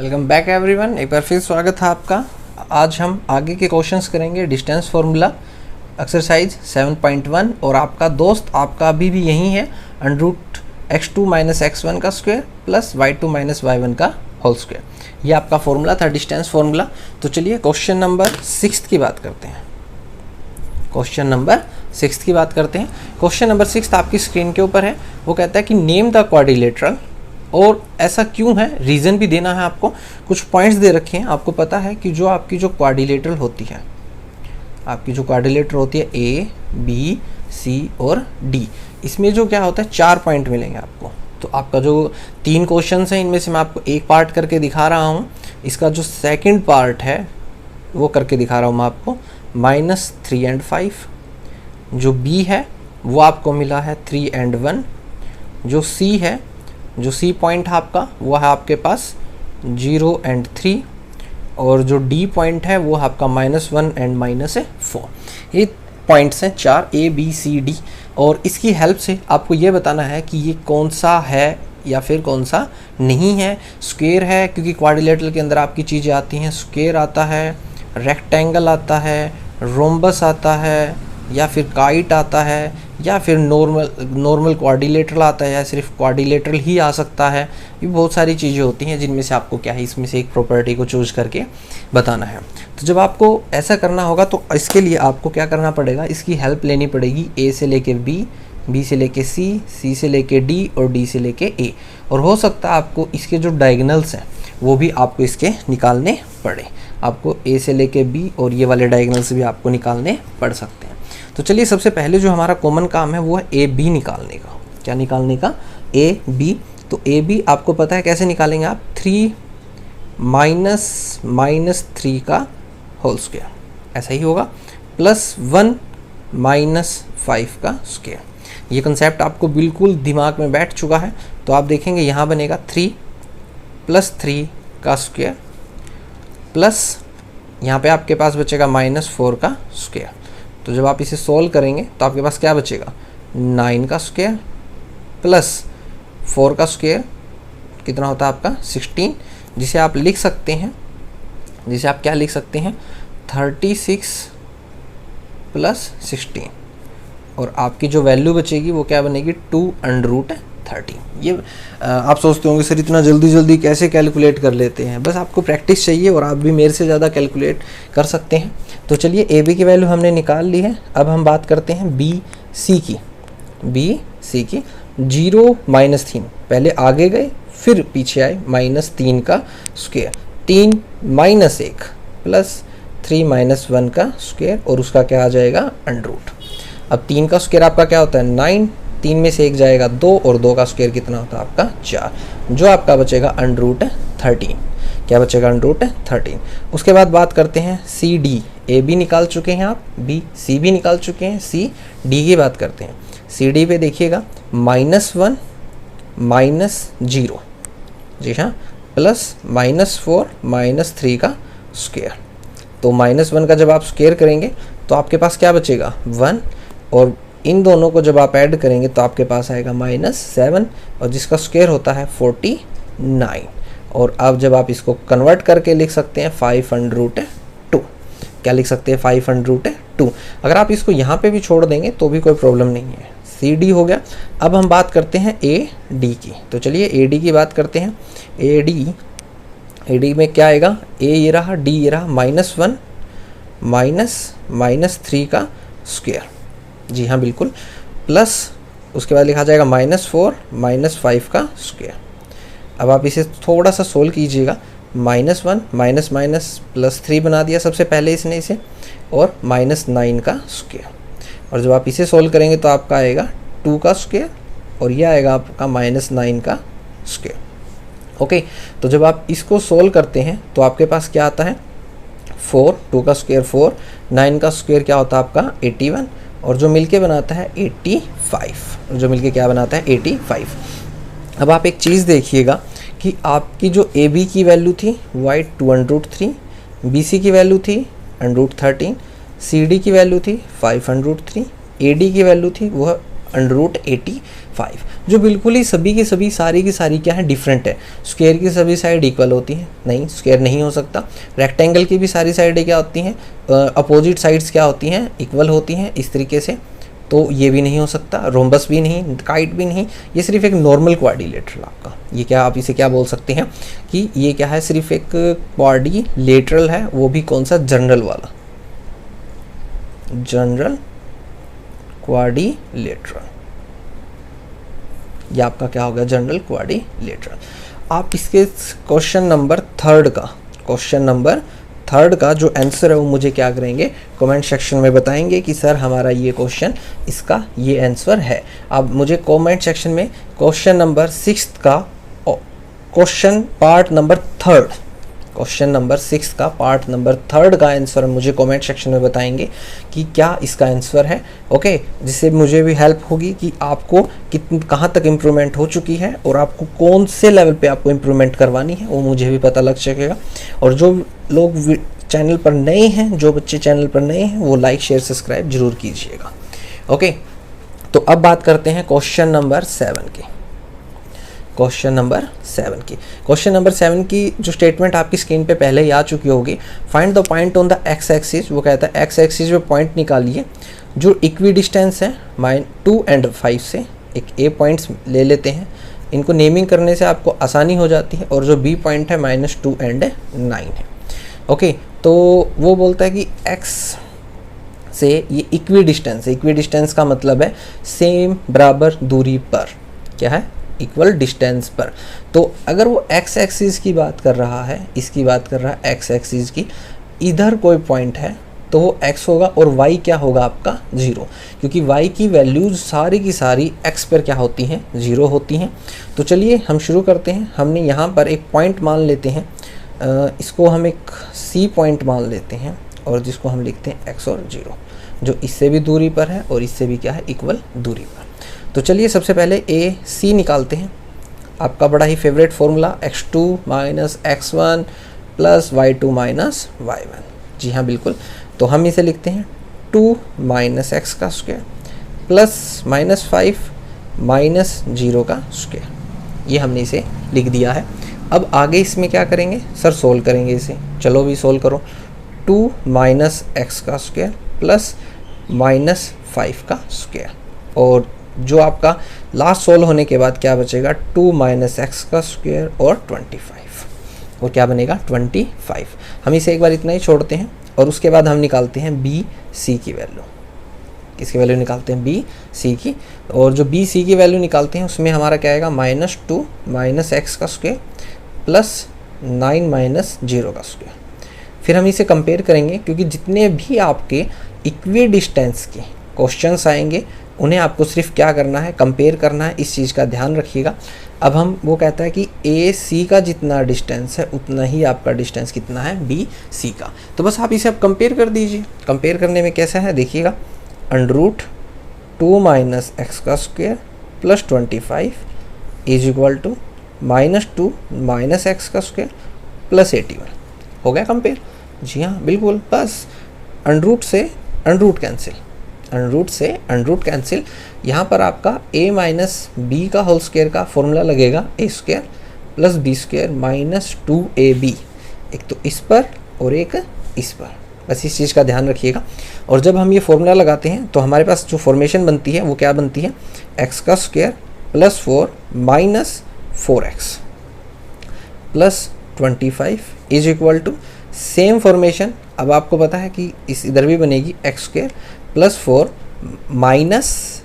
Welcome back everyone, एक बार फिर स्वागत है आपका। आज हम आगे के क्वेश्चंस करेंगे डिस्टेंस फार्मूला एक्सरसाइज 7.1 और आपका दोस्त आपका अभी भी यही है √x2 - x1 का स्क्वायर प्लस y2 - y1 का होल स्क्वायर। ये आपका फॉर्मूला था डिस्टेंस फार्मूला। तो चलिए क्वेश्चन नंबर 6 की बात करते हैं। क्वेश्चन नंबर 6 की बात करते हैं। क्वेश्चन नंबर 6 आपकी स्क्रीन के ऊपर है। वो कहता है कि नेम द क्वाड्रिलेटरल, और ऐसा क्यों है, रीज़न भी देना है आपको। कुछ पॉइंट्स दे रखे हैं। आपको पता है कि जो आपकी जो क्वाड्रिलेटरल होती है, आपकी जो क्वाड्रिलेटरल होती है A, B, C और D, इसमें जो क्या होता है 4 पॉइंट मिलेंगे आपको। तो आपका जो 3 क्वेश्चन हैं इनमें से मैं आपको एक पार्ट करके दिखा रहा हूँ। इसका जो सेकंड पार्ट है वो करके दिखा रहा हूँ मैं आपको। -3 और 5। जो B है वो आपको मिला है 3 और 1। जो C है, जो C पॉइंट है आपका, वो है आपके पास 0 और 3। और जो D पॉइंट है वो है आपका -1 और -4। ये पॉइंट्स हैं 4 A, B, C, D। और इसकी हेल्प से आपको ये बताना है कि ये कौन सा है या फिर कौन सा नहीं है। स्क्वायर है क्योंकि क्वाड्रिलेटरल के अंदर आपकी चीज़ें आती हैं। स्क्वायर आता है, रेक्टेंगल आता है, रोम्बस आता है, या फिर काइट आता है, या फिर नॉर्मल क्वाड्रिलेटरल आता है, या सिर्फ क्वाड्रिलेटरल ही आ सकता है। ये बहुत सारी चीज़ें होती हैं जिनमें से आपको क्या है, इसमें से एक प्रॉपर्टी को चूज करके बताना है। तो जब आपको ऐसा करना होगा तो इसके लिए आपको क्या करना पड़ेगा, इसकी हेल्प लेनी पड़ेगी। A से लेके B से लेके C से लेके D और D से लेके A। और हो सकता है आपको इसके जो डायगोनल्स हैं वो भी आपको इसके निकालने पड़े। आपको A से लेके B और ये वाले डायगोनल्स भी आपको निकालने पड़ सकते हैं। तो चलिए सबसे पहले जो हमारा कॉमन काम है वो है AB निकालने का। क्या निकालने का? AB। तो AB आपको पता है कैसे निकालेंगे आप, 3 - 3 का होल स्क्वायर, ऐसा ही होगा, +1 - 5 का स्क्वायर। ये कंसेप्ट आपको बिल्कुल दिमाग में बैठ चुका है। तो आप देखेंगे यहाँ बनेगा 3 + 3 का स्क्वायर प्लस यहाँ पे आपके पास बचेगा -4 का स्क्वायर। तो जब आप इसे सोल्व करेंगे तो आपके पास क्या बचेगा, 9 का स्क्वायर प्लस 4 का स्क्वायर, कितना होता है आपका 16, जिसे आप लिख सकते हैं, जिसे आप क्या लिख सकते हैं 36 + 16। और आपकी जो वैल्यू बचेगी वो क्या बनेगी 2 √13। ये आप सोचते होंगे सर इतना जल्दी कैसे कैलकुलेट कर लेते हैं। बस आपको प्रैक्टिस चाहिए और आप भी मेरे से ज़्यादा कैलकुलेट कर सकते हैं। तो चलिए AB की वैल्यू हमने निकाल ली है। अब हम बात करते हैं BC की। 0 - 3, पहले आगे गए फिर पीछे आए, -3 का स्क्वायर, 3 - 1 प्लस 3 - 1 का स्क्वायर, और उसका क्या आ जाएगा √। अब 3 का स्क्वायर आपका क्या होता है 9, 3 में से 1 जाएगा 2, और 2 का स्क्वायर कितना होता है आपका 4, जो आपका बचेगा √13। क्या बचेगा √13। उसके बाद बात करते हैं CD। AB निकाल चुके हैं आप, C भी निकाल चुके हैं, D की बात करते हैं। CD पे देखिएगा -1 - 0, जी हाँ, प्लस -4 - 3 का स्क्वायर। तो -1 का जब आप स्क्वायर करेंगे तो आपके पास क्या बचेगा 1, और इन दोनों को जब आप ऐड करेंगे तो आपके पास आएगा -7, और जिसका स्क्वायर होता है 49। और अब जब आप इसको कन्वर्ट करके लिख सकते हैं 502। क्या लिख सकते हैं 502। अगर आप इसको यहाँ पे भी छोड़ देंगे तो भी कोई प्रॉब्लम नहीं है। CD हो गया। अब हम बात करते हैं AD की। तो चलिए AD की बात करते हैं। AD में क्या आएगा, A ये रहा, D ये रहा, -1 - 3 का स्क्वायर, जी हाँ बिल्कुल, प्लस उसके बाद लिखा जाएगा -4 - 5 का स्क्वायर। अब आप इसे थोड़ा सा सोल्व कीजिएगा। -1 +3 बना दिया सबसे पहले इसने इसे, और -9 का स्क्वायर। और जब आप इसे सोल्व करेंगे तो आपका आएगा 2 का स्क्वायर, और यह आएगा आपका -9 का स्क्वायर। ओके, तो जब आप इसको सोल्व करते हैं तो आपके पास क्या आता है 4, 2 का स्क्वायर 4, 9 का स्क्वायर क्या होता है आपका 81, और जो मिलके बनाता है 85, जो मिलके क्या बनाता है 85। अब आप एक चीज़ देखिएगा कि आपकी जो AB की वैल्यू थी वो आई 2 √3, BC की वैल्यू थी √13, CD की वैल्यू थी 503, AD की वैल्यू थी वह √85, जो बिल्कुल ही सभी की सभी सारी की सारी क्या है, डिफरेंट है। स्क्वायर की सभी साइड इक्वल होती हैं, नहीं स्क्वायर नहीं हो सकता। रेक्टेंगल की भी सारी साइडें क्या होती हैं, अपोजिट साइड्स क्या होती हैं, इक्वल होती हैं इस तरीके से, तो ये भी नहीं हो सकता। रोम्बस भी नहीं, काइट भी नहीं, ये सिर्फ एक नॉर्मल क्वाड्रिलेटरल आपका, ये क्या आप इसे क्या बोल सकते हैं कि ये क्या है, सिर्फ एक क्वाड्रिलेटरल है, वो भी कौन सा, जनरल वाला, जनरल क्वाड्रिलेटरल, ये आपका क्या हो गया, जनरल क्वाड्रिलेटरल। आप इसके क्वेश्चन नंबर थर्ड का जो आंसर है वो मुझे क्या करेंगे, कमेंट सेक्शन में बताएंगे कि सर हमारा ये क्वेश्चन, इसका ये आंसर है। अब मुझे कमेंट सेक्शन में क्वेश्चन नंबर 6 का क्वेश्चन पार्ट नंबर 3 का आंसर मुझे कमेंट सेक्शन में बताएंगे कि क्या इसका आंसर है। ओके, जिससे मुझे भी हेल्प होगी कि आपको कहाँ तक इम्प्रूवमेंट हो चुकी है और आपको कौन से लेवल पे आपको इम्प्रूवमेंट करवानी है, वो मुझे भी पता लग सकेगा। और जो लोग चैनल पर नए हैं, जो बच्चे चैनल पर नए हैं, वो लाइक शेयर सब्सक्राइब जरूर कीजिएगा। ओके, तो अब बात करते हैं क्वेश्चन नंबर 7 की। क्वेश्चन नंबर 7 की जो स्टेटमेंट आपकी स्क्रीन पे पहले ही आ चुकी होगी। Find the point on the x axis, वो कहता है एक्स एक्सिस पे पॉइंट निकालिए जो इक्वी डिस्टेंस है 2 और 5 से। एक ए पॉइंट्स ले लेते हैं, इनको नेमिंग करने से आपको आसानी हो जाती है, और जो बी पॉइंट है -2 और 9 है। ओके, तो वो बोलता है कि एक्स से ये इक्वी डिस्टेंस का मतलब है सेम बराबर दूरी पर, क्या है, इक्वल डिस्टेंस पर। तो अगर वो एक्स एक्सिस की बात कर रहा है, इसकी बात कर रहा है एक्स एक्सिस की, इधर कोई पॉइंट है तो वो x होगा और y क्या होगा आपका 0, क्योंकि y की वैल्यूज सारी की सारी x पर क्या होती हैं, 0 होती हैं। तो चलिए हम शुरू करते हैं। हमने यहाँ पर एक पॉइंट मान लेते हैं, इसको हम एक C पॉइंट मान लेते हैं, और जिसको हम लिखते हैं x और 0, जो इससे भी दूरी पर है और इससे भी क्या है, इक्वल दूरी पर। तो चलिए सबसे पहले ए सी निकालते हैं। आपका बड़ा ही favourite formula x2 - x1 + y2 - y1। जी हाँ बिल्कुल, तो हम इसे लिखते हैं 2 - x का स्क्वायर प्लस -5 - 0 का स्क्वायर। ये हमने इसे लिख दिया है। अब आगे इसमें क्या करेंगे सर, सोल्व करेंगे इसे। चलो भी सोल्व करो। 2 - x का स्क्वायर प्लस -5 का स्क्वायर, और जो आपका लास्ट सोल्व होने के बाद क्या बचेगा, 2 - x का स्क्वायर और 25, और क्या बनेगा 25। हम इसे एक बार इतना ही छोड़ते हैं, और उसके बाद हम निकालते हैं बी सी की वैल्यू। किसकी वैल्यू निकालते हैं, बी सी की। और जो बी सी की वैल्यू निकालते हैं उसमें हमारा क्या आएगा, -2 - x का स्क्वायर प्लस 9 - 0 का स्क्वायर। फिर हम इसे कंपेयर करेंगे, क्योंकि जितने भी आपके इक्वी डिस्टेंस के क्वेश्चंस आएंगे उन्हें आपको सिर्फ क्या करना है, कंपेयर करना है। इस चीज़ का ध्यान रखिएगा। अब हम वो कहता है कि ए सी का जितना डिस्टेंस है उतना ही आपका डिस्टेंस कितना है, बी सी का। तो बस आप इसे अब कंपेयर कर दीजिए। कंपेयर करने में कैसा है देखिएगा, √2 - x का square plus 25 is equal to -2 - x का स्क्वायर प्लस 81। हो गया कंपेयर। जी हाँ बिल्कुल, बस अंडरूट से अंडरूट कैंसिल। यहाँ पर आपका a - b का होल स्क्वायर का फॉर्मूला लगेगा, a² + b² - 2ab, एक तो इस पर और एक इस पर। बस इस चीज़ का ध्यान रखिएगा। और जब हम ये फॉर्मूला लगाते हैं तो हमारे पास जो फॉर्मेशन बनती है वो क्या बनती है, x का square + 4 - 4x plus 25 is equal to same formation. अब आपको पता है कि इस इधर भी बनेगी x² + 4 माइनस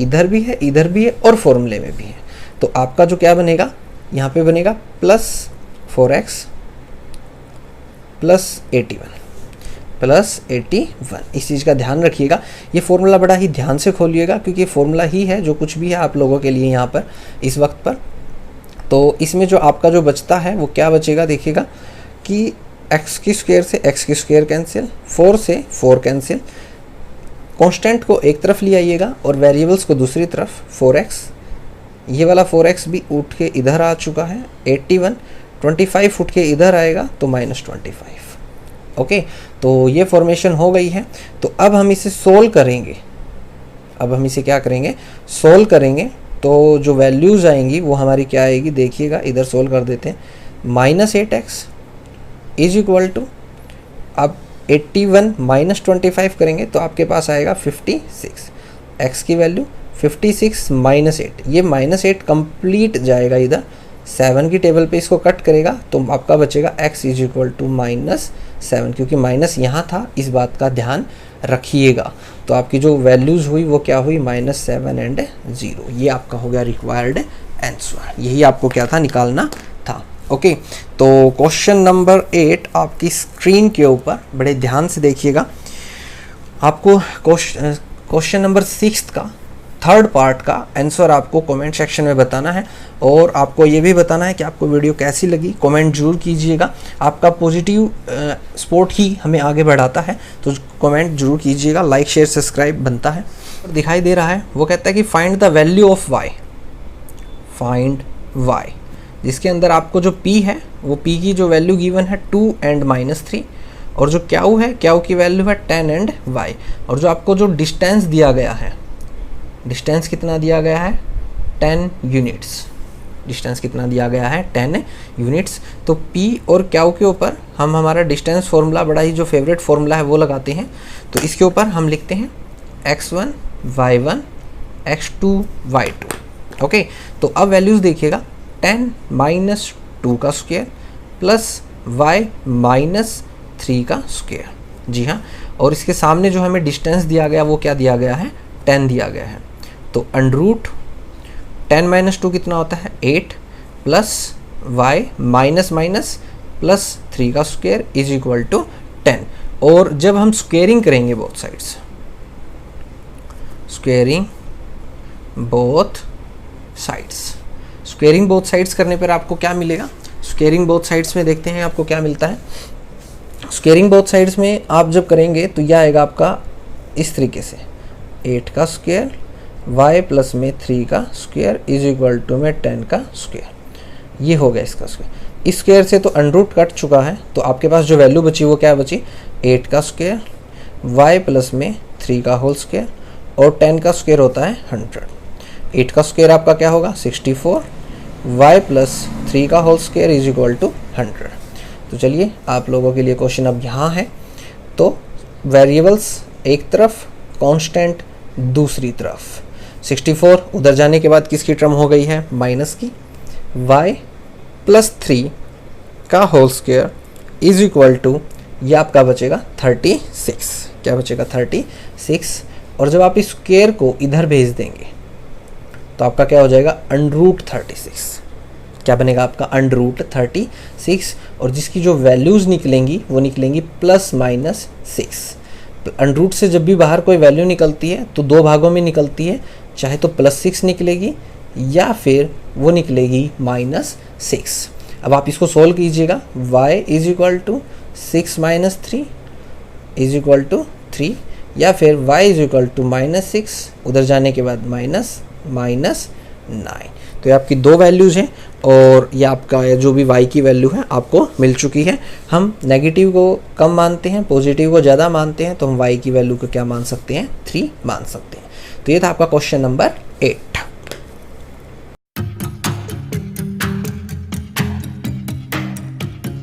इधर भी है, इधर भी है, और फॉर्मूले में भी है। तो आपका जो क्या बनेगा, यहाँ पे बनेगा प्लस 4x प्लस 81। इस चीज़ का ध्यान रखिएगा। ये फॉर्मूला बड़ा ही ध्यान से खोलिएगा, क्योंकि ये फॉर्मूला ही है जो कुछ भी है आप लोगों के लिए यहाँ पर इस वक्त पर। तो इसमें जो आपका जो बचता है वो क्या बचेगा, देखिएगा कि x की स्क्वायर से x की स्क्वायर कैंसिल, 4 से 4 कैंसिल, कांस्टेंट को एक तरफ ले आइएगा और वेरिएबल्स को दूसरी तरफ। 4x, ये वाला 4x भी उठ के इधर आ चुका है, 81, 25 उठ के इधर आएगा तो -25। ओके, तो ये फॉर्मेशन हो गई है। तो अब हम इसे सोल्व करेंगे। अब हम इसे क्या करेंगे, सोल्व करेंगे। तो जो वैल्यूज़ आएंगी वो हमारी क्या आएगी, देखिएगा इधर सोल्व कर देते हैं। -8x इज इक्वल टू, अब 81 माइनस 25 करेंगे तो आपके पास आएगा 56। x की वैल्यू 56 -8, ये -8 कंप्लीट जाएगा इधर 7 की टेबल पे, इसको कट करेगा तो आपका बचेगा x इज इक्वल टू -7, क्योंकि माइनस यहाँ था, इस बात का ध्यान रखिएगा। तो आपकी जो वैल्यूज़ हुई वो क्या हुई, -7 एंड 0। ये आपका हो गया रिक्वायर्ड आंसर, यही आपको क्या था, निकालना था। ओके, तो क्वेश्चन नंबर 8 आपकी स्क्रीन के ऊपर बड़े ध्यान से देखिएगा। आपको क्वेश्चन नंबर 6 का थर्ड पार्ट का आंसर आपको कमेंट सेक्शन में बताना है, और आपको ये भी बताना है कि आपको वीडियो कैसी लगी, कमेंट जरूर कीजिएगा। आपका पॉजिटिव सपोर्ट ही हमें आगे बढ़ाता है, तो कमेंट जरूर कीजिएगा, लाइक शेयर सब्सक्राइब बनता है। दिखाई दे रहा है, वो कहता है कि find the value of y, find y, जिसके अंदर आपको जो p है वो p की जो वैल्यू गिवन है 2 एंड -3, और जो क्याऊ है, क्याऊ की वैल्यू है 10 एंड y, और जो आपको जो डिस्टेंस दिया गया है, डिस्टेंस कितना दिया गया है, 10 यूनिट्स, डिस्टेंस कितना दिया गया है, 10 यूनिट्स। तो p और क्याऊ के ऊपर हम हमारा डिस्टेंस फॉर्मूला, बड़ा ही जो फेवरेट फॉर्मूला है वो लगाते हैं। तो इसके ऊपर हम लिखते हैं x1 y1 x2 y2। Okay, तो अब वैल्यूज़ देखिएगा, 10 माइनस 2 का स्क्वायर प्लस y माइनस 3 का स्क्वायर, जी हाँ, और इसके सामने जो हमें डिस्टेंस दिया गया वो क्या दिया गया है, 10 दिया गया है। तो अंडरूट 10 माइनस 2 कितना होता है, 8 plus y minus minus plus 3 का स्क्वायर इज इक्वल टू 10। और जब हम स्क्वेयरिंग करेंगे both sides, squaring both sides, squaring both sides करने पर आपको क्या मिलेगा, स्क्वेयरिंग बोथ साइड्स में देखते हैं आपको क्या मिलता है। स्क्वेयरिंग बोथ साइड्स में आप जब करेंगे तो यह आएगा आपका इस तरीके से, 8 का स्क्वायर y प्लस में 3 का स्क्वायर इज इक्वल टू में 10 का स्क्वायर, ये हो गया इसका स्क्वायर। इस स्क्वायर से तो अंडरूट कट चुका है, तो आपके पास जो वैल्यू बची वो क्या बची, 8 का स्क्वायर y प्लस में 3 का होल स्क्वायर, और 10 का स्क्वायर होता है 100। 8 का स्क्वायर आपका क्या होगा, 64, y प्लस 3 का whole square is equal to 100। तो चलिए आप लोगों के लिए क्वेश्चन अब यहाँ है। तो वेरिएबल्स एक तरफ, कांस्टेंट दूसरी तरफ, 64 उधर जाने के बाद किसकी टर्म हो गई है, माइनस की, y प्लस 3 का whole square is equal to, ये आपका बचेगा 36, क्या बचेगा 36। और जब आप इस स्क्वायर को इधर भेज देंगे तो आपका क्या हो जाएगा, अंडरूट 36, क्या बनेगा आपका, अंडरूट 36, और जिसकी जो वैल्यूज़ निकलेंगी वो निकलेंगी प्लस माइनस 6। अंडरूट से जब भी बाहर कोई वैल्यू निकलती है तो दो भागों में निकलती है, चाहे तो +6 निकलेगी या फिर वो निकलेगी -6। अब आप इसको सोल्व कीजिएगा, y is equal to 6 minus 3 is equal to 3, या फिर y इज इक्वल टू -6 उधर जाने के बाद -9। तो ये आपकी दो वैल्यूज़ हैं, और ये आपका जो भी y की वैल्यू है आपको मिल चुकी है। हम नेगेटिव को कम मानते हैं, पॉजिटिव को ज़्यादा मानते हैं, तो हम y की वैल्यू को क्या मान सकते हैं, 3 मान सकते हैं। तो ये था आपका क्वेश्चन नंबर 8।